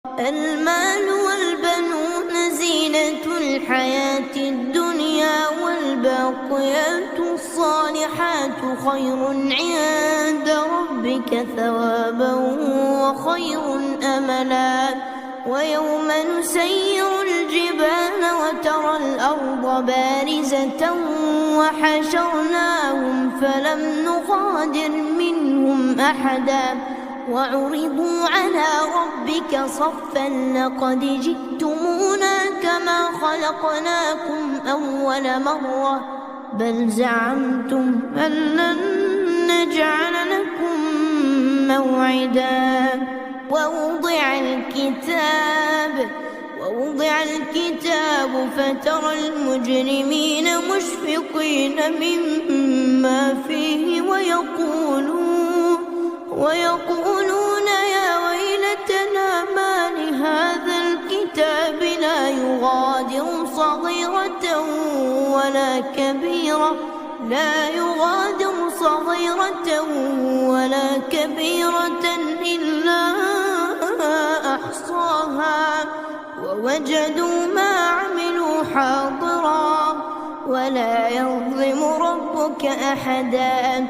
المال والبنون زينة الحياة الدنيا والباقيات الصالحات خير عند ربك ثوابا وخير أملا. ويوم نسير الجبال وترى الأرض بارزة وحشرناهم فلم نغادر منهم أحدا وعرضوا على ربك صفا لقد جئتمونا كما خلقناكم أول مرة بل زعمتم أن لن نجعل لكم موعدا. ووضع الكتاب فترى المجرمين مشفقين مما فيه ويقولون يا ويلتنا ما لهذا الكتاب لا يغادر صغيرة ولا كبيرة إلا أحصاها ووجدوا ما عملوا حاضرا ولا يظلم ربك أحدا.